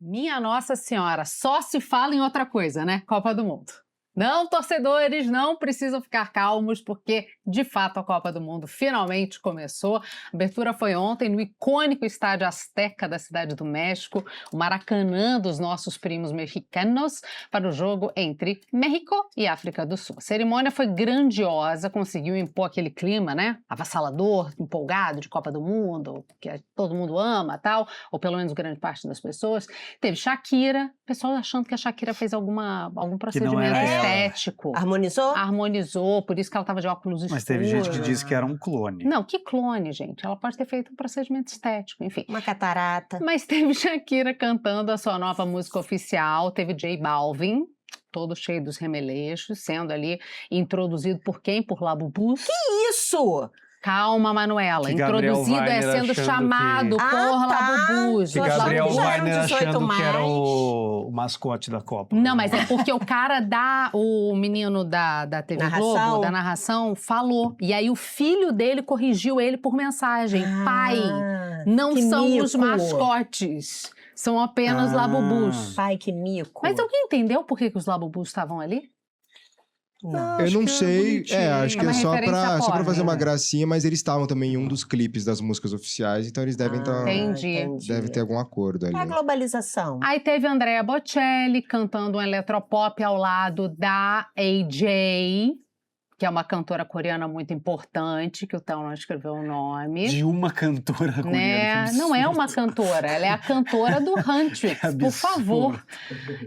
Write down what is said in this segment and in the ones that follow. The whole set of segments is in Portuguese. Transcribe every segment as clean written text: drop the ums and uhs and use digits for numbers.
Minha Nossa Senhora, só se fala em outra coisa, né? Copa do Mundo. Não, torcedores, não precisam ficar calmos, porque, de fato, a Copa do Mundo finalmente começou. A abertura foi ontem no icônico Estádio Azteca da Cidade do México, o Maracanã dos nossos primos mexicanos, para o jogo entre México e África do Sul. A cerimônia foi grandiosa, conseguiu impor aquele clima, né? Avassalador, empolgado de Copa do Mundo, que todo mundo ama, tal, ou pelo menos grande parte das pessoas. Teve Shakira, o pessoal achando que a Shakira fez algum procedimento estético. Harmonizou, por isso que ela estava de óculos escuros. Mas teve gente que disse que era um clone. Não, que clone, gente? Ela pode ter feito um procedimento estético, enfim. Uma catarata. Mas teve Shakira cantando a sua nova música oficial, teve J Balvin, todo cheio dos remeleixos, sendo ali introduzido por quem? Por Labubus. Que isso? Calma, Manuela. Que Introduzido Gabriel é sendo chamado por Labubus. Que Gabriel Weiner achando mais. que era o mascote da Copa. Não, mas é porque o cara o menino da TV Globo, da narração, falou. E aí o filho dele corrigiu ele por mensagem. Pai, não são mico. Os mascotes. São apenas Labubus. Pai, que mico. Mas alguém entendeu por que os Labubus estavam ali? Não. Eu não sei, acho que é só pra fazer uma gracinha, mas eles estavam também em um dos clipes das músicas oficiais, então eles devem estar... Entendi. Deve ter algum acordo ali. É a globalização. Aí teve Andrea Bocelli cantando um eletropop ao lado da AJ, que é uma cantora coreana muito importante, que o Tão não escreveu o nome. De uma cantora coreana. Né? Não é uma cantora, ela é a cantora do Huntrix, por favor.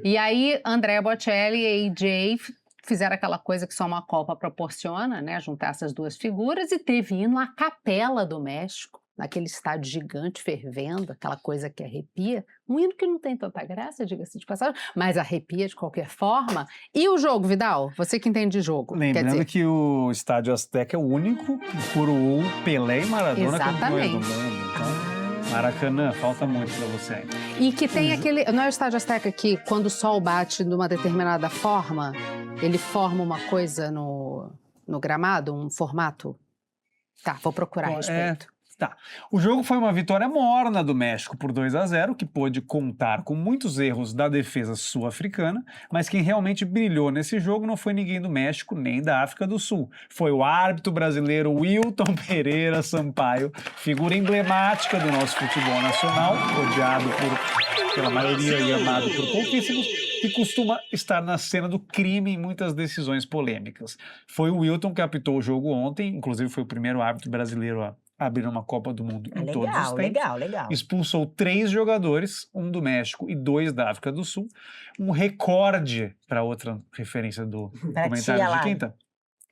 E aí, Andrea Bocelli e AJ fizeram aquela coisa que só uma Copa proporciona, né? Juntar essas duas figuras, e teve hino a capela do México, naquele estádio gigante fervendo, aquela coisa que arrepia. Um hino que não tem tanta graça, diga-se de passagem, mas arrepia de qualquer forma. E o jogo, Vidal? Você que entende de jogo. Lembrando que o Estádio Azteca é o único que coroou Pelé e Maradona campeões do mundo. Então, Maracanã, falta muito pra você ainda. E que tem aquele... Não é o Estádio Azteca que, quando o sol bate de uma determinada forma, ele forma uma coisa no gramado, um formato? Tá, vou procurar a respeito. Tá. O jogo foi uma vitória morna do México por 2-0, que pôde contar com muitos erros da defesa sul-africana, mas quem realmente brilhou nesse jogo não foi ninguém do México nem da África do Sul. Foi o árbitro brasileiro Wilton Pereira Sampaio, figura emblemática do nosso futebol nacional, odiado pela maioria e amado por pouquíssimos, que costuma estar na cena do crime em muitas decisões polêmicas. Foi o Wilton que apitou o jogo ontem, inclusive foi o primeiro árbitro brasileiro a abrir uma Copa do Mundo em todos os tempos. Legal. Expulsou 3 jogadores, um do México e 2 da África do Sul. Um recorde, para outra referência do comentário de quinta,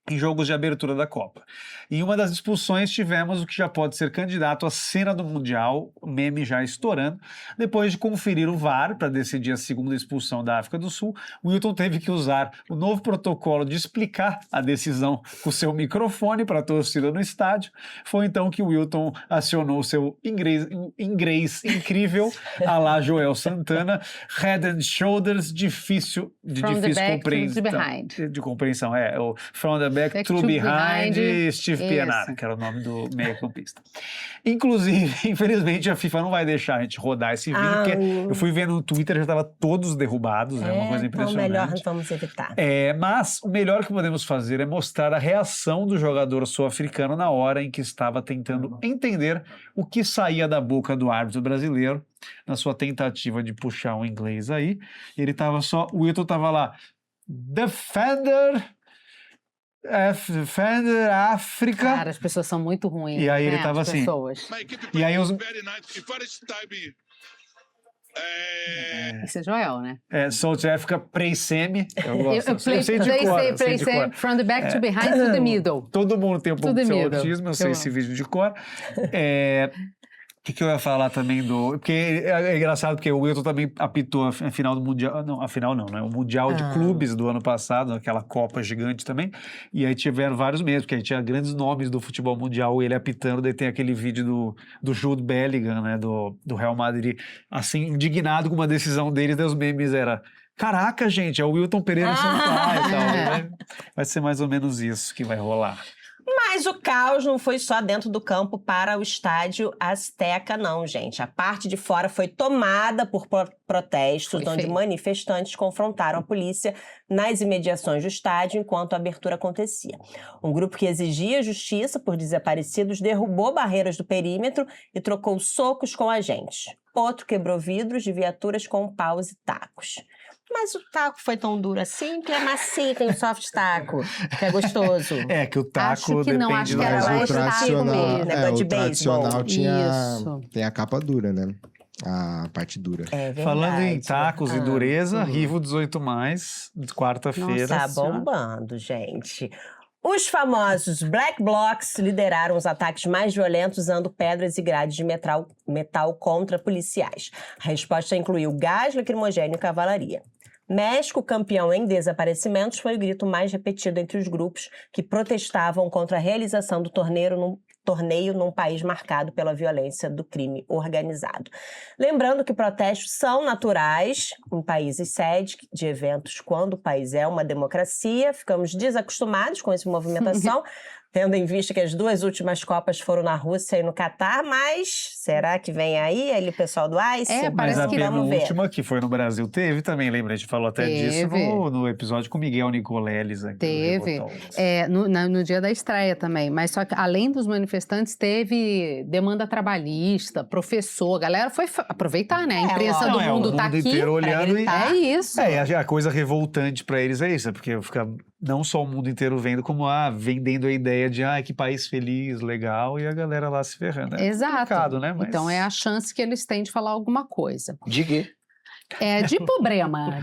em jogos de abertura da Copa. Em uma das expulsões tivemos o que já pode ser candidato à cena do Mundial, o meme já estourando. Depois de conferir o VAR para decidir a segunda expulsão da África do Sul, o Wilton teve que usar o novo protocolo de explicar a decisão com seu microfone para a torcida no estádio. Foi então que o Wilton acionou seu inglês incrível, à la Joel Santana, Head and Shoulders, difícil compreensão. O From the Back to Behind, Steve Pienaar, que era o nome do meio-campista. Inclusive, infelizmente, a FIFA não vai deixar a gente rodar esse vídeo, porque eu fui ver no Twitter, já estava todos derrubados, é uma coisa impressionante. Então melhor vamos evitar. Mas o melhor que podemos fazer é mostrar a reação do jogador sul-africano na hora em que estava tentando entender o que saía da boca do árbitro brasileiro, na sua tentativa de puxar um inglês aí. Ele estava o Wilton estava lá, Defender África. Cara, as pessoas são muito ruins. E aí ele tava assim. E aí os... Esse é Joel, né? South Africa, Play-Semi. Eu sei de cor. From the back to behind to the middle. Todo mundo tem um pouco de autismo, eu sei esse vídeo de cor. O que eu ia falar também Porque é engraçado, porque o Wilton também apitou a final do Mundial... Não, a final não, né? O Mundial de Clubes do ano passado, aquela Copa gigante também. E aí tiveram vários mesmo, porque aí tinha grandes nomes do futebol mundial, ele apitando, daí tem aquele vídeo do Jude Bellingham, né? Do Real Madrid, assim, indignado com uma decisão deles, daí os memes era... Caraca, gente, é o Wilton Pereira Sampaio e tal. Vai ser mais ou menos isso que vai rolar. Mas o caos não foi só dentro do campo para o estádio Azteca, não, gente. A parte de fora foi tomada por protestos, onde manifestantes confrontaram a polícia nas imediações do estádio enquanto a abertura acontecia. Um grupo que exigia justiça por desaparecidos derrubou barreiras do perímetro e trocou socos com agentes. Outro quebrou vidros de viaturas com paus e tacos. Mas o taco foi tão duro assim, que é macio, tem um soft taco, que é gostoso. É, que o taco acho que depende não, acho que era Mas mais o tradicional, negócio de o tradicional Isso. tem a capa dura, né? A parte dura. É verdade. Falando em tacos e dureza, Rivo 18+, quarta-feira. Tá bombando, gente. Os famosos Black Blocs lideraram os ataques mais violentos usando pedras e grades de metal contra policiais. A resposta incluiu gás lacrimogênio e cavalaria. México, campeão em desaparecimentos, foi o grito mais repetido entre os grupos que protestavam contra a realização do torneio num país marcado pela violência do crime organizado. Lembrando que protestos são naturais em países sede de eventos quando o país é uma democracia. Ficamos desacostumados com essa movimentação, tendo em vista que as 2 últimas Copas foram na Rússia e no Catar, mas será que vem aí o pessoal do ICE? Mas a vamos ver. penúltima, que foi no Brasil, teve também, lembra? A gente falou até disso no episódio com o Miguel Nicoleles. Teve, no dia da estreia também, mas só que além dos manifestantes, teve demanda trabalhista, professor, a galera foi aproveitar, né? A imprensa do mundo tá aqui inteiro olhando é isso. A coisa revoltante pra eles é isso, porque fica não só o mundo inteiro vendo, como vendendo a ideia de que país feliz, legal, e a galera lá se ferrando. É complicado, né? Mas... Então é a chance que eles têm de falar alguma coisa. De quê? De problema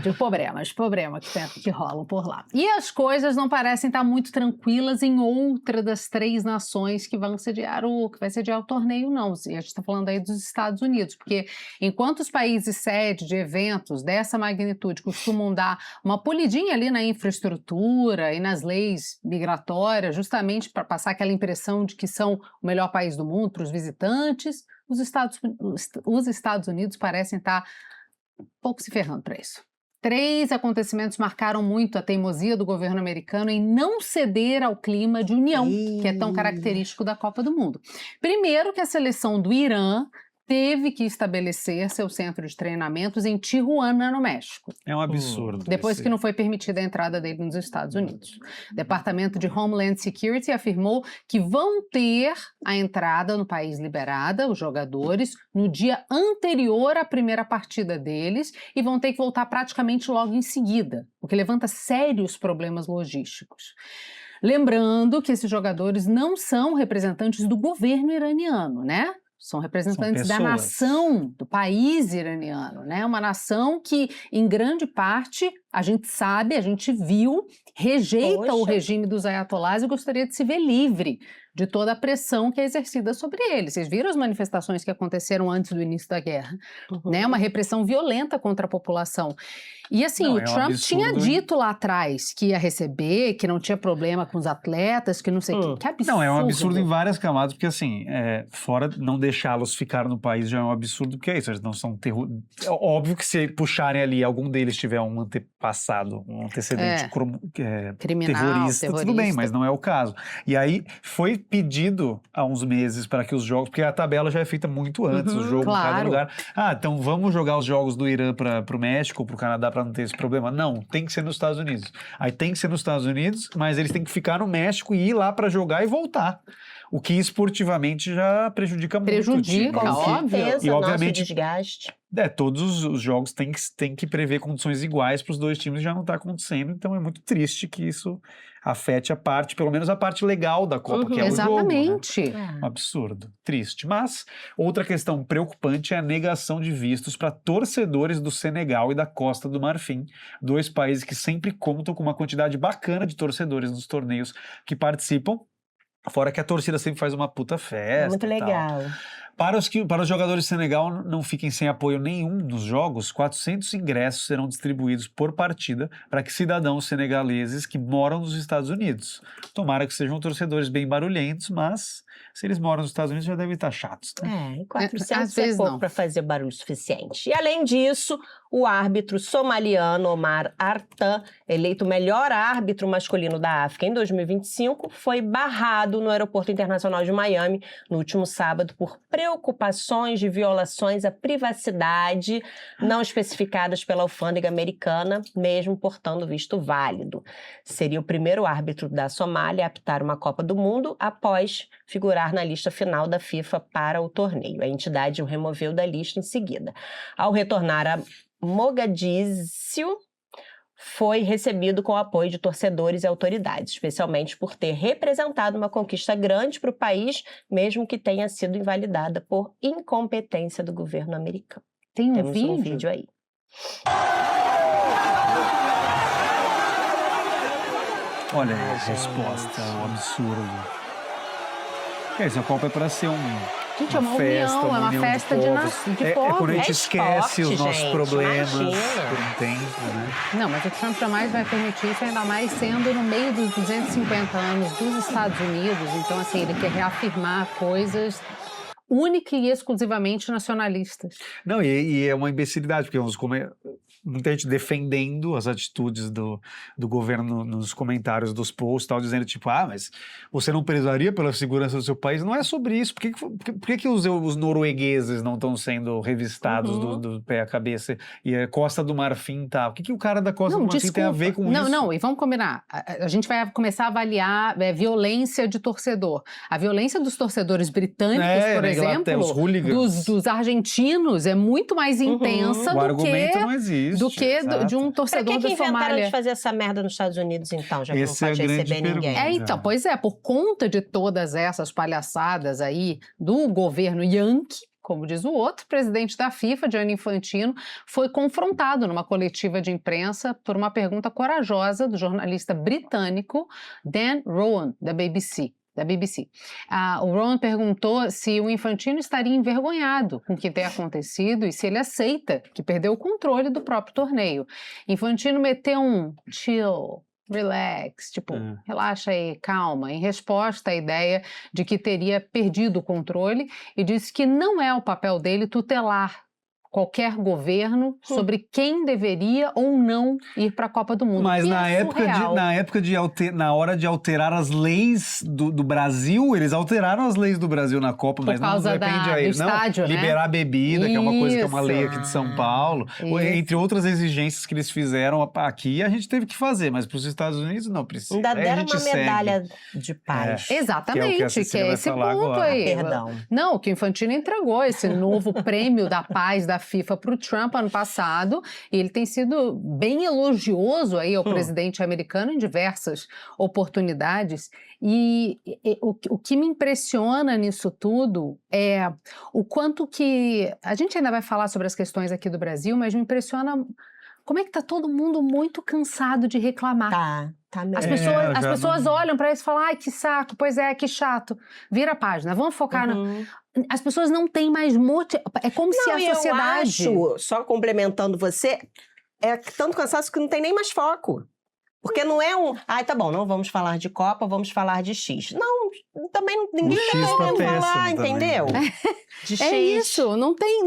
que rolam por lá. E as coisas não parecem estar muito tranquilas em outra das 3 nações que vai sediar o torneio, não. E a gente está falando aí dos Estados Unidos, porque enquanto os países sede de eventos dessa magnitude costumam dar uma polidinha ali na infraestrutura e nas leis migratórias, justamente para passar aquela impressão de que são o melhor país do mundo para os visitantes, os Estados Unidos parecem estar pouco se ferrando para isso. 3 acontecimentos marcaram muito a teimosia do governo americano em não ceder ao clima de união, que é tão característico da Copa do Mundo. Primeiro, que a seleção do Irã teve que estabelecer seu centro de treinamentos em Tijuana, no México. É um absurdo. Depois que não foi permitida a entrada dele nos Estados Unidos. O Departamento de Homeland Security afirmou que vão ter a entrada no país liberada, os jogadores, no dia anterior à primeira partida deles e vão ter que voltar praticamente logo em seguida, o que levanta sérios problemas logísticos. Lembrando que esses jogadores não são representantes do governo iraniano, né? São representantes da nação, do país iraniano, né? Uma nação que, em grande parte, a gente sabe, a gente viu, rejeita o regime dos ayatollahs e gostaria de se ver livre de toda a pressão que é exercida sobre eles. Vocês viram as manifestações que aconteceram antes do início da guerra, né? Uma repressão violenta contra a população. E assim, o Trump tinha dito lá atrás que ia receber, que não tinha problema com os atletas, que não sei o que absurdo. Não, é um absurdo em várias camadas, porque assim, fora não deixá-los ficar no país já é um absurdo, porque é isso, eles não são óbvio que se puxarem ali, algum deles tiver um antepassado, um antecedente criminal, terrorista, tudo bem, mas não é o caso. E aí foi pedido há uns meses para que os jogos, porque a tabela já é feita muito antes, o jogo em cada lugar. Então vamos jogar os jogos do Irã para o México, para o Canadá, para não ter esse problema. Não, tem que ser nos Estados Unidos. Aí tem que ser nos Estados Unidos, mas eles têm que ficar no México e ir lá para jogar e voltar. O que esportivamente já prejudica muito. Prejudica, óbvio. E obviamente desgaste. Todos os jogos têm que prever condições iguais para os 2 times, já não está acontecendo, então é muito triste que isso afete pelo menos a parte legal da Copa, que é exatamente. O jogo, né? Um absurdo, triste. Mas outra questão preocupante é a negação de vistos para torcedores do Senegal e da Costa do Marfim, 2 países que sempre contam com uma quantidade bacana de torcedores nos torneios que participam, fora que a torcida sempre faz uma puta festa. Muito legal. Para os jogadores do Senegal não fiquem sem apoio nenhum nos jogos, 400 ingressos serão distribuídos por partida para que cidadãos senegaleses que moram nos Estados Unidos. Tomara que sejam torcedores bem barulhentos, mas Se eles moram nos Estados Unidos, já devem estar chatos, né? E 400 é pouco para fazer barulho suficiente. E além disso, o árbitro somaliano Omar Artan, eleito melhor árbitro masculino da África em 2025, foi barrado no Aeroporto Internacional de Miami no último sábado por preocupações de violações à privacidade não especificadas pela alfândega americana, mesmo portando visto válido. Seria o primeiro árbitro da Somália a apitar uma Copa do Mundo após figurar na lista final da FIFA para o torneio. A entidade o removeu da lista em seguida. Ao retornar a Mogadíscio, foi recebido com o apoio de torcedores e autoridades, especialmente por ter representado uma conquista grande para o país, mesmo que tenha sido invalidada por incompetência do governo americano. Temos um vídeo aí. Olha a resposta, o absurdo. Essa Copa é para ser Gente, é uma festa, união, é uma festa de povos. É quando a gente esquece os nossos problemas por um tempo, né? Não, mas o Trump jamais vai permitir isso, ainda mais sendo no meio dos 250 anos dos Estados Unidos. Então, assim, ele quer reafirmar coisas única e exclusivamente nacionalistas. Não, e é uma imbecilidade, porque muita gente defendendo as atitudes do governo nos comentários dos posts, tal, dizendo tipo, mas você não prezaria pela segurança do seu país? Não é sobre isso. Por que os noruegueses não estão sendo revistados do pé à cabeça e a Costa do Marfim tá? O que o cara da Costa do Marfim tem a ver com isso? Não, e vamos combinar. A gente vai começar a avaliar violência de torcedor. A violência dos torcedores britânicos, por exemplo, os hooligans. dos argentinos, é muito mais intensa o argumento não existe. Do que de um torcedor da Somália. Por que inventaram de fazer essa merda nos Estados Unidos, então, já que não pode receber ninguém? Então, pois é, por conta de todas essas palhaçadas aí do governo Yankee, como diz o outro, o presidente da FIFA, Gianni Infantino, foi confrontado numa coletiva de imprensa por uma pergunta corajosa do jornalista britânico Dan Rowan, da BBC. O Ron perguntou se o Infantino estaria envergonhado com o que tem acontecido e se ele aceita que perdeu o controle do próprio torneio. Infantino meteu um chill, relax, tipo, relaxa aí, calma, em resposta à ideia de que teria perdido o controle e disse que não é o papel dele tutelar qualquer governo sobre quem deveria ou não ir para a Copa do Mundo. Mas na hora de alterar as leis do Brasil, eles alteraram as leis do Brasil na Copa, mas não depende aí, não estádio, liberar bebida, que é uma coisa que é uma lei aqui de São Paulo, entre outras exigências que eles fizeram aqui, a gente teve que fazer, mas para os Estados Unidos não precisa. Ainda deram uma medalha de paz. Exatamente, que é esse ponto agora. Aí. Perdão. Não, que o Infantino entregou esse novo prêmio da paz da FIFA para o Trump ano passado, e ele tem sido bem elogioso aí ao presidente americano em diversas oportunidades, e o que me impressiona nisso tudo é o quanto que... A gente ainda vai falar sobre as questões aqui do Brasil, mas me impressiona como é que tá todo mundo muito cansado de reclamar. Tá mesmo. As pessoas olham para isso e falam, ai, que saco, pois é, que chato. Vira a página, vamos focar As pessoas não têm mais motivo. É como se a sociedade... Eu acho, só complementando você, é tanto cansaço que não tem nem mais foco. Porque não é tá bom, não vamos falar de Copa, vamos falar de X. Não, também ninguém tá querendo falar, entendeu? De X. É isso, não tem.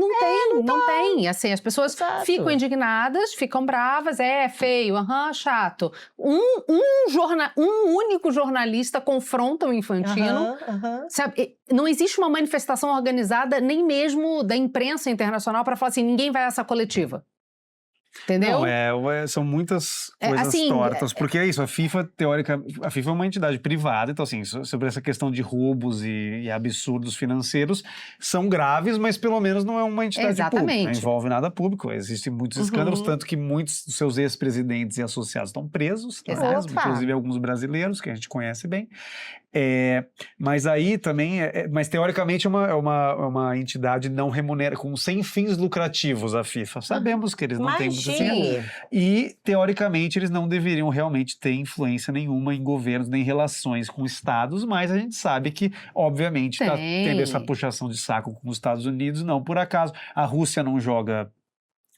Assim, as pessoas ficam indignadas, ficam bravas, feio, chato. Um único jornalista confronta o Infantino. Sabe? Não existe uma manifestação organizada, nem mesmo da imprensa internacional, para falar assim, ninguém vai a essa coletiva. Entendeu? Não, são muitas coisas tortas, porque é isso, a FIFA é uma entidade privada, então assim, sobre essa questão de roubos e absurdos financeiros, são graves, mas pelo menos não é uma entidade pública, não envolve nada público, existem muitos escândalos, tanto que muitos dos seus ex-presidentes e associados estão presos, inclusive alguns brasileiros, que a gente conhece bem, mas aí também, mas teoricamente é uma entidade não remunerada, sem fins lucrativos a FIFA, sabemos que eles não têm muito dinheiro, e teoricamente eles não deveriam realmente ter influência nenhuma em governos, nem relações com estados, mas a gente sabe que obviamente está tendo essa puxação de saco com os Estados Unidos, não por acaso, a Rússia não joga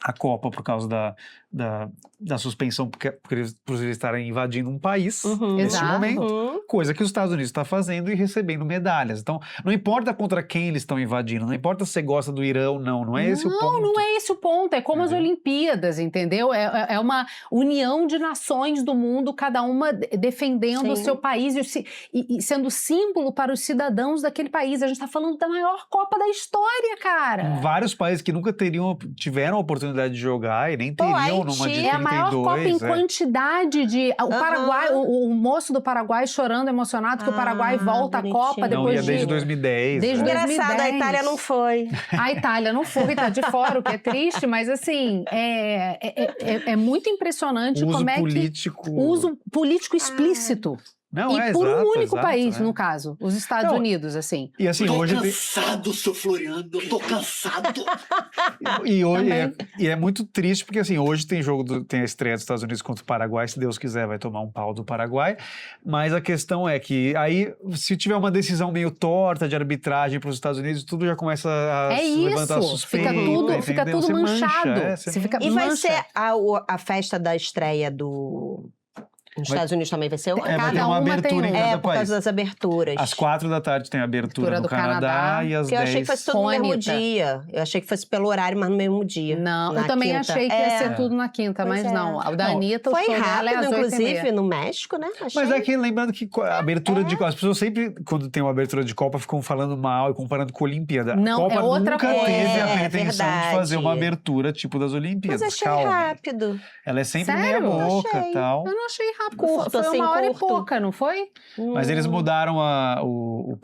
a Copa por causa da suspensão por eles estarem invadindo um país nesse momento. coisa que os Estados Unidos está fazendo e recebendo medalhas. Então, não importa contra quem eles estão invadindo, não importa se você gosta do Irã ou não é esse o ponto. Não é esse o ponto, é como as Olimpíadas, entendeu? É uma união de nações do mundo, cada uma defendendo o seu país e sendo símbolo para os cidadãos daquele país. A gente está falando da maior Copa da história, cara. Vários países que nunca tiveram a oportunidade de jogar e nem teriam numa de 32. É a maior Copa em quantidade de... O Paraguai, o moço do Paraguai chorando emocionado que o Paraguai volta à Copa depois não, desde 2010. Desde 2010. Engraçado, a Itália não foi. A Itália não foi, tá de fora, o que é triste, mas assim, é muito impressionante uso como é político... que... Uso político explícito. Não, e por um único país, né? no caso, os Estados Unidos, assim. E assim, tô cansado, seu Floriano, eu tô cansado. E hoje é muito triste, porque assim, hoje tem a estreia dos Estados Unidos contra o Paraguai, se Deus quiser vai tomar um pau do Paraguai, mas a questão é que aí, se tiver uma decisão meio torta de arbitragem para os Estados Unidos, tudo já começa a levantar suspeita. Fica tudo manchado. Vai ser a festa da estreia nos Estados Unidos também vai ser vai ter uma abertura em cada país. Por causa das aberturas. Às 4h tem a abertura do Canadá e às 10. Eu achei que fosse tudo no mesmo dia. Eu achei que fosse pelo horário, mas no mesmo dia. Não, eu também achei que ia ser tudo na quinta, mas não. O da Anitta, o show dela é às 8h30. Inclusive, no México, né? Mas é que, lembrando que a abertura de Copa, as pessoas sempre, quando tem uma abertura de Copa, ficam falando mal e comparando com a Olimpíada. Não, a Copa nunca teve a pretensão verdade. De fazer uma abertura tipo das Olimpíadas. Mas achei rápido. Ela é sempre meia boca e tal. Eu não achei rápido. Curto, foi assim, 1h e pouca, não foi? Mas eles mudaram o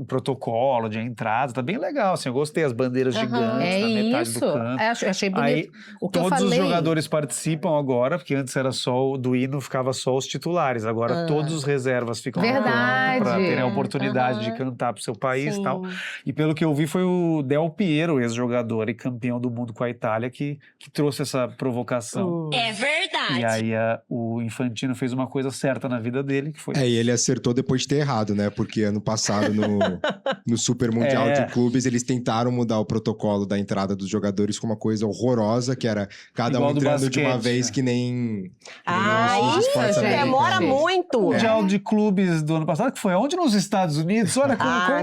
protocolo de entrada, tá bem legal, assim, eu gostei, as bandeiras gigantes na metade do campo. Eu achei bonito. Aí, todos os jogadores participam agora, porque antes era só do hino, ficava só os titulares, agora todos os reservas ficam no campo para terem a oportunidade de cantar pro seu país e tal. E pelo que eu vi foi o Del Piero, ex-jogador e campeão do mundo com a Itália, que trouxe essa provocação. É verdade. E aí o Infantino fez uma coisa certa na vida dele, que foi... E ele acertou depois de ter errado, né? Porque ano passado, no Super Mundial de Clubes, eles tentaram mudar o protocolo da entrada dos jogadores com uma coisa horrorosa, que era cada um entrando basquete, de uma vez, que nem... Isso, demora muito. O Mundial de Clubes do ano passado, que foi onde? Nos Estados Unidos. Olha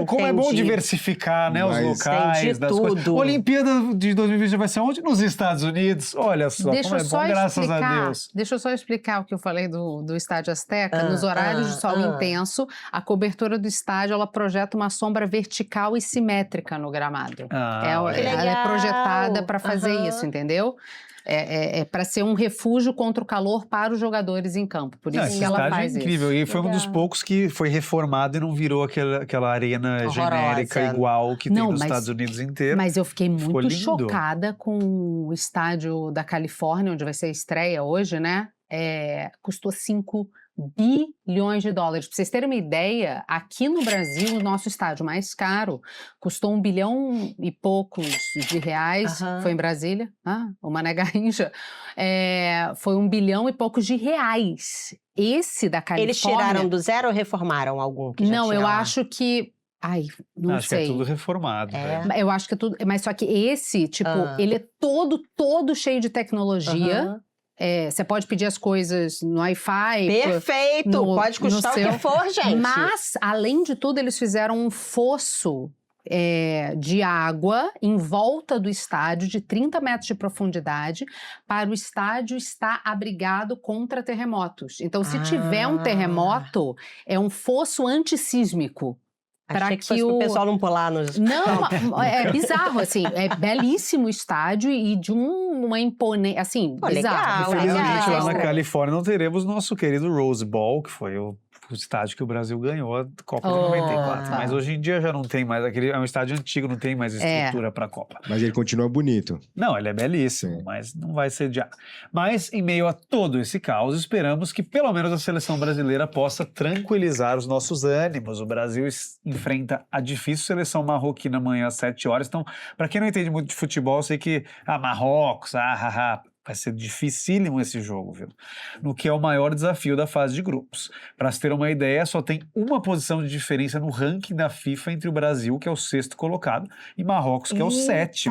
como é bom diversificar, né? Os locais das coisas. Olimpíada de 2020 vai ser onde? Nos Estados Unidos. Olha só, como é bom, graças a Deus. Deixa eu só explicar o que eu falei do Estádio Azteca. Nos horários de sol intenso, a cobertura do estádio, ela projeta uma sombra vertical e simétrica no gramado. Ela é projetada para fazer isso, entendeu? É para ser um refúgio contra o calor para os jogadores em campo. Por isso que ela faz isso. É incrível. E foi um dos poucos que foi reformado e não virou aquela arena genérica igual que tem nos Estados Unidos inteiro. Mas eu fiquei muito chocada com o estádio da Califórnia, onde vai ser a estreia hoje, né? Custou 5 bilhões de dólares. Para vocês terem uma ideia, aqui no Brasil, o nosso estádio mais caro custou 1 bilhão e poucos de reais. Foi em Brasília, o Mané Garrincha. Foi 1 bilhão e poucos de reais. Esse da Califórnia... Eles tiraram do zero ou reformaram algum? Não, eu acho que... não sei. Que é tudo reformado. Eu acho que é tudo... Mas só que esse, ele é todo cheio de tecnologia. Você pode pedir as coisas no Wi-Fi. Perfeito! Pode custar o que for, gente. Mas, além de tudo, eles fizeram um fosso de água em volta do estádio, de 30 metros de profundidade, para o estádio estar abrigado contra terremotos. Então, se tiver um terremoto, é um fosso antissísmico. Achei que fosse pro pessoal não pular nos... Não, é bizarro, assim, é belíssimo o estádio e de uma imponência, assim, bizarro. Infelizmente, lá na Califórnia não teremos nosso querido Rose Bowl, que foi o estádio que o Brasil ganhou a Copa de 94. Mas hoje em dia já não tem mais, é um estádio antigo, não tem mais estrutura para a Copa. Mas ele continua bonito. Não, ele é belíssimo, mas não vai sediar. Mas, em meio a todo esse caos, esperamos que pelo menos a seleção brasileira possa tranquilizar os nossos ânimos. O Brasil enfrenta a difícil seleção marroquina amanhã às 7 horas. Então, para quem não entende muito de futebol, eu sei que Marrocos, Vai ser dificílimo esse jogo, viu? No que é o maior desafio da fase de grupos. Para se ter uma ideia, só tem uma posição de diferença no ranking da FIFA entre o Brasil, que é o 6º colocado, e Marrocos, que é o 7º.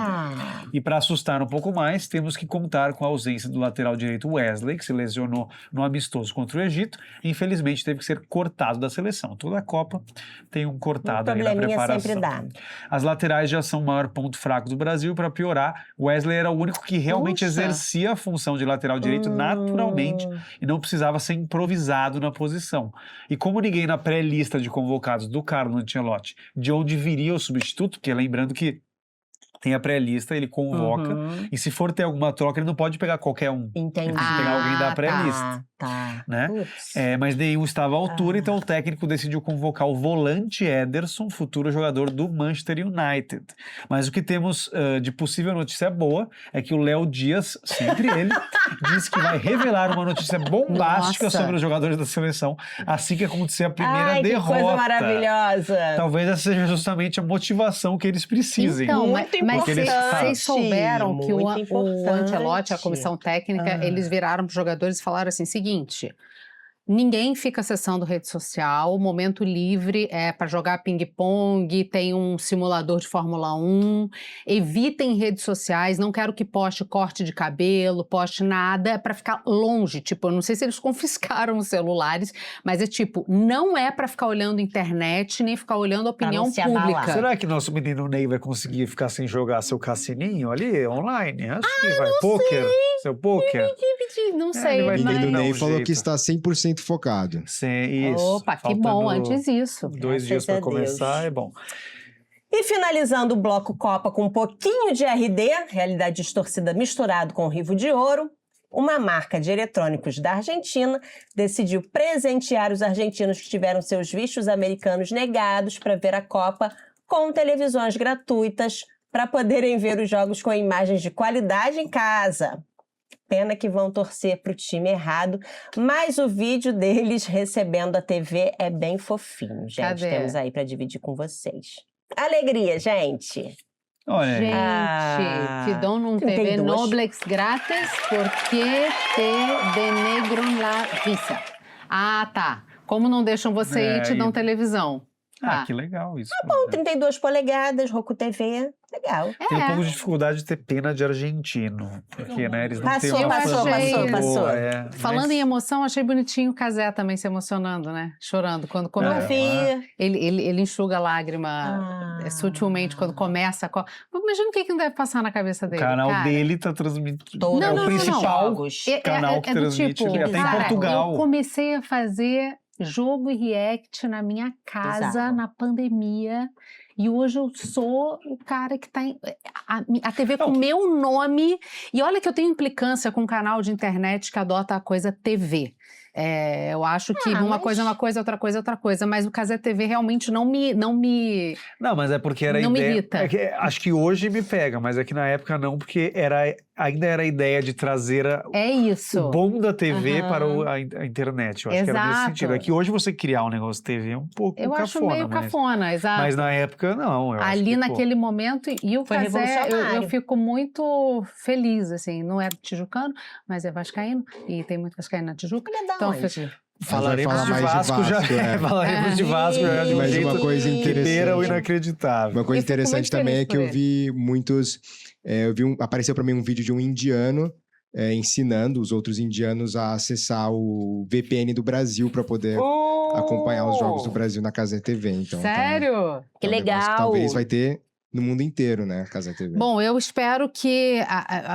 E para assustar um pouco mais, temos que contar com a ausência do lateral direito Wesley, que se lesionou no amistoso contra o Egito, e infelizmente teve que ser cortado da seleção. Toda a Copa tem um cortado aí na preparação. Sempre dá. As laterais já são o maior ponto fraco do Brasil, para piorar, Wesley era o único que realmente exercia a função de lateral direito naturalmente e não precisava ser improvisado na posição. E como ninguém na pré-lista de convocados do Carlo Ancelotti, de onde viria o substituto, porque lembrando que tem a pré-lista, ele convoca, e se for ter alguma troca, ele não pode pegar qualquer um. Entendi. Ele tem que pegar alguém da pré-lista. Né? Mas nenhum estava à altura, então o técnico decidiu convocar o volante Ederson, futuro jogador do Manchester United. Mas o que temos de possível notícia boa é que o Léo Dias, sempre ele, disse que vai revelar uma notícia bombástica sobre os jogadores da seleção assim que acontecer a primeira derrota. Que coisa maravilhosa! Talvez essa seja justamente a motivação que eles precisem. Então, mas vocês souberam que o Ancelotti, a comissão técnica, eles viraram para os jogadores e falaram assim, seguinte, ninguém fica acessando rede social, o momento livre é para jogar ping-pong, tem um simulador de Fórmula 1, evitem redes sociais, não quero que poste corte de cabelo, poste nada, é para ficar longe, tipo, eu não sei se eles confiscaram os celulares, mas é tipo, não é para ficar olhando internet, nem ficar olhando a opinião pública. Será que nosso menino Ney vai conseguir ficar sem jogar seu cassininho ali, online? Acho que vai. Poker? Seu poker? Não sei. O menino Ney falou que está 100% focado. Sim, isso. Opa, que bom, antes isso. 2 dias para começar, é bom. E finalizando o bloco Copa com um pouquinho de RD, realidade distorcida misturado com Rivo de Ouro, uma marca de eletrônicos da Argentina decidiu presentear os argentinos que tiveram seus vistos americanos negados para ver a Copa com televisões gratuitas para poderem ver os jogos com imagens de qualidade em casa. Pena que vão torcer para o time errado, mas o vídeo deles recebendo a TV é bem fofinho, gente. Cadê? Temos aí para dividir com vocês. Alegria, gente! Olha, gente, te dão num TV Noblex grátis porque te denegram la visa. Ah, tá. Como não deixam você ir, te dão televisão. que legal isso. Tá bom, 32 polegadas, Roku TV, legal. Tem um pouco de dificuldade de ter pena de argentino, porque, né, eles não têm uma Passou. Falando em emoção, achei bonitinho o Cazé também se emocionando, né? Chorando quando começa. Ele enxuga a lágrima sutilmente quando começa. Imagina o que não deve passar na cabeça dele. O canal dele tá transmitindo. É o principal canal que transmite, tipo, até em Portugal. Eu comecei a fazer jogo e react na minha casa, na pandemia. E hoje eu sou o cara que tá a TV com o meu nome. E olha que eu tenho implicância com um canal de internet que adota a coisa TV. Eu acho que uma coisa é uma coisa, outra coisa é outra coisa. Mas o Cazé TV realmente não me... Não, mas é porque era não ideia... me irrita. Acho que hoje me pega, mas é que na época não, porque ainda era a ideia de trazer o bom da TV para a internet. Eu acho que era nesse sentido. É que hoje você criar um negócio de TV é um pouco cafona. Eu acho meio cafona, exato. Mas na época, não. Ali naquele momento, e o Cazé, eu fico muito feliz, assim. Não é tijucano, mas é vascaíno. E tem muito vascaíno na Tijuca. Então, falaremos de Vasco já. Falaremos de Vasco já de um mas jeito uma coisa interessante. o inacreditável. Uma coisa interessante também é que eu vi muitos... apareceu para mim um vídeo de um indiano ensinando os outros indianos a acessar o VPN do Brasil para poder acompanhar os jogos do Brasil na Cazé TV. Então, sério? Que legal! Talvez vai ter no mundo inteiro, né, a Cazé TV. Bom, eu espero que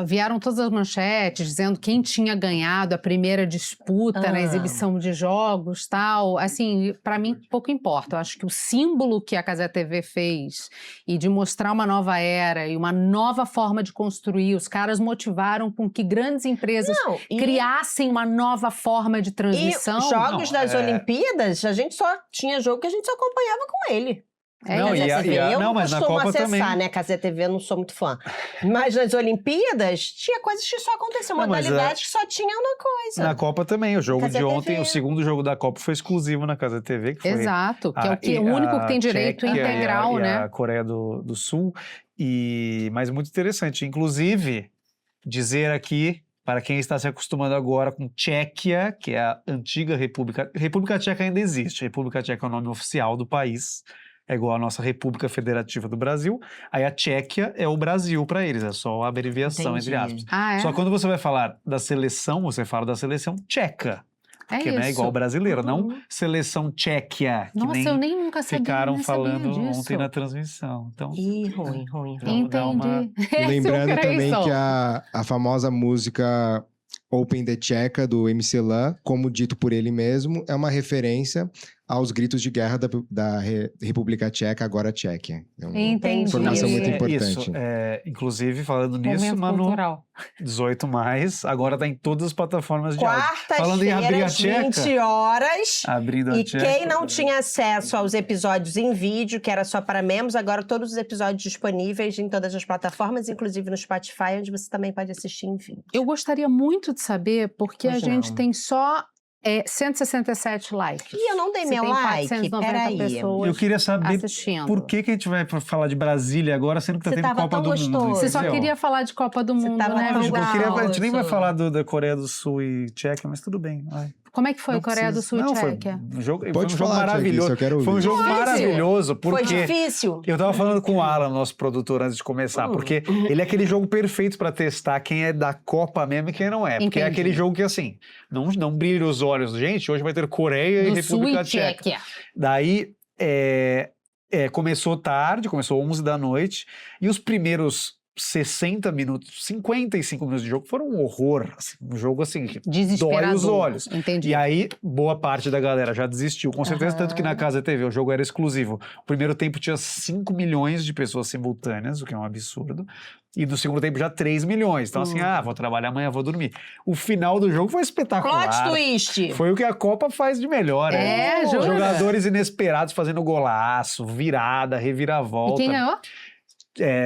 vieram todas as manchetes dizendo quem tinha ganhado a primeira disputa na exibição de jogos, tal. Assim, para mim, pouco importa. Eu acho que o símbolo que a Cazé TV fez e de mostrar uma nova era e uma nova forma de construir, os caras motivaram com que grandes empresas criassem uma nova forma de transmissão. E jogos das Olimpíadas, a gente só tinha jogo que a gente só acompanhava com ele. Mas na Copa acessar, também. Né? Cazé TV eu não sou muito fã. Mas nas Olimpíadas tinha coisas que só aconteciam, modalidades que só tinham uma coisa. Na Copa também. O jogo Cazé de ontem, TV. O segundo jogo da Copa foi exclusivo na Cazé TV. Que foi exato, que é o único que tem direito integral, né? A Coreia do Sul. Mas muito interessante. Inclusive, dizer aqui para quem está se acostumando agora com Tchequia, que é a antiga República... República Tcheca ainda existe. A República Tcheca é o nome oficial do país. É igual a nossa República Federativa do Brasil. Aí a Tchequia é o Brasil para eles. É só a abreviação, entre aspas. É? Só quando você vai falar da seleção, você fala da seleção tcheca. Porque, isso. né, igual brasileira, não seleção Tchequia. Nossa, eu nem nunca sabia. Ficaram nem falando sabia disso. ontem na transmissão. Então, ruim. Entendi. Lembrando também que a famosa música Open the Tcheca, do MC Lan, como dito por ele mesmo, é uma referência aos gritos de guerra da República Tcheca, agora Tchequia. É uma Entendi. informação muito importante. Isso, inclusive, falando nisso, Momento Manu, cultural. 18+, agora tá em todas as plataformas de áudio. Falando em abrir a Quartas-feiras, Tcheca, 20 horas. abrindo a E Tcheca, quem não tinha acesso aos episódios em vídeo, que era só para membros, agora todos os episódios disponíveis em todas as plataformas, inclusive no Spotify, onde você também pode assistir em vídeo. Eu gostaria muito de saber, porque Pois a gente não. tem só 167 likes. E eu não dei Você meu tem like, 490 peraí. pessoas eu queria saber assistindo. por que a gente vai falar de Brasília agora, sendo que tá Você tendo tava Copa tão do Mundo. gostoso. Você só entendeu? queria falar de Copa do Você Mundo, tava né? tão Lógico, a gente nem vai gostoso. falar da Coreia do Sul e Tchequia, mas tudo bem. Vai. Como é que foi Não Coreia do precisa. Sul e Não, foi Tchequia? um jogo, foi Pode um jogo falar, maravilhoso. Tchequia, eu quero Foi um ouvir. jogo Difícil. maravilhoso, Foi porque difícil. eu tava falando com o Alan, nosso produtor, antes de começar, porque ele é aquele jogo perfeito pra testar quem é da Copa mesmo e quem não é. Porque é Entendi. aquele jogo que, assim, não brilha os olhos. Gente, hoje vai ter Coreia e Do Sul República e Tcheca. Tchequia. Daí, começou tarde, começou 11 da noite, e os primeiros 60 minutos, 55 minutos de jogo foram um horror. Assim, um jogo, assim, que Desesperador. dói os olhos. Entendi. E aí, boa parte da galera já desistiu, com certeza, tanto que na Casa TV o jogo era exclusivo. O primeiro tempo tinha 5 milhões de pessoas simultâneas, o que é um absurdo. E do segundo tempo já 3 milhões. Então, assim, vou trabalhar amanhã, vou dormir. O final do jogo foi espetacular. Plot twist. Foi o que a Copa faz de melhor. jura? Jogadores inesperados fazendo golaço, virada, E reviravolta. quem ganhou?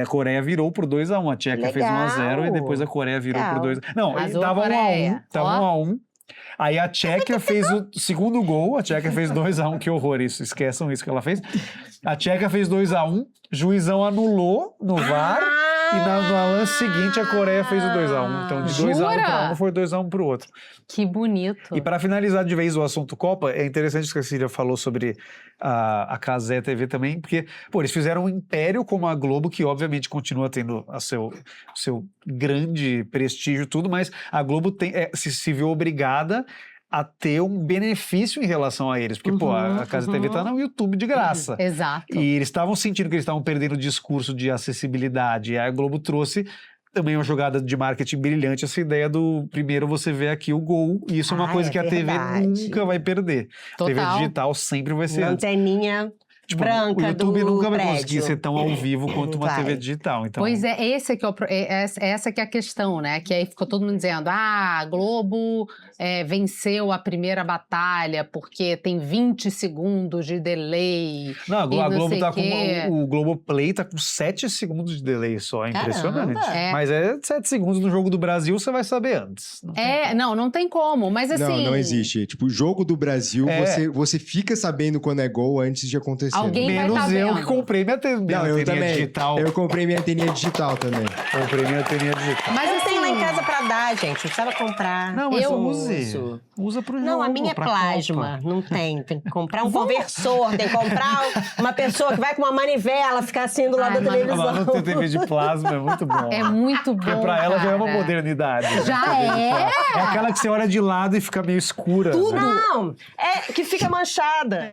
A Coreia virou por 2-1. A Tcheca fez 1-0 e depois a Coreia virou por 2-1. Não, Arrasou tava a 1-1. Coreia. Tava Ó. 1-1. Aí a Tcheca fez o segundo gol. A Tcheca fez 2-1. Que horror isso. Esqueçam isso que ela fez. A Tcheca fez 2-1. Juizão anulou no VAR. E no lance seguinte a Coreia fez o 2-1. Então de 2-1 para um foi 2-1 pro outro. Que bonito. E para finalizar de vez o assunto Copa, é interessante que a Cecília falou sobre a Cazé TV também, porque, eles fizeram um império como a Globo, que obviamente continua tendo o seu grande prestígio e tudo, mas a Globo se viu obrigada a ter um benefício em relação a eles, porque, a Casa TV tá no YouTube de graça. Exato. E eles estavam sentindo que eles estavam perdendo o discurso de acessibilidade, e a Globo trouxe também uma jogada de marketing brilhante, essa ideia do primeiro você vê aqui o gol, e isso é uma coisa que a verdade. TV nunca vai perder. Total. TV digital sempre vai ser antes. Anteninha branca o YouTube do nunca vai prédio. conseguir ser tão ao vivo quanto uma Vai. TV digital. Então, Pois é, essa que é a questão, né? Que aí ficou todo mundo dizendo, a Globo venceu a primeira batalha porque tem 20 segundos de delay. Não, a e não Globo sei tá quê. com. O Globoplay tá com 7 segundos de delay só. É impressionante. Caramba. É. Mas 7 segundos no jogo do Brasil, você vai saber antes. Não tem como. Não tem como, mas assim... Não existe. Tipo, o jogo do Brasil, É. você fica sabendo quando é gol antes de acontecer. Alguém vai Menos tá eu vendo. que comprei minha Não, eu anteninha também. digital. Eu comprei minha anteninha digital também. Comprei minha anteninha digital. Mas Eu assim, tenho lá em casa pra dar, gente. Não precisava comprar. Não, mas eu use. uso. Usa pro jogo. Não, a minha é pra plasma. Copa. Não tem. Tem que comprar um conversor. Tem que comprar uma pessoa que vai com uma manivela ficar assim do lado Ai, da mas- televisão. Ela não tem TV de plasma, é muito bom. é muito bom, Porque pra ela já é uma cara. modernidade. né? Já TV de é? plasma. É aquela que você olha de lado e fica meio escura. né? Não, é que fica manchada.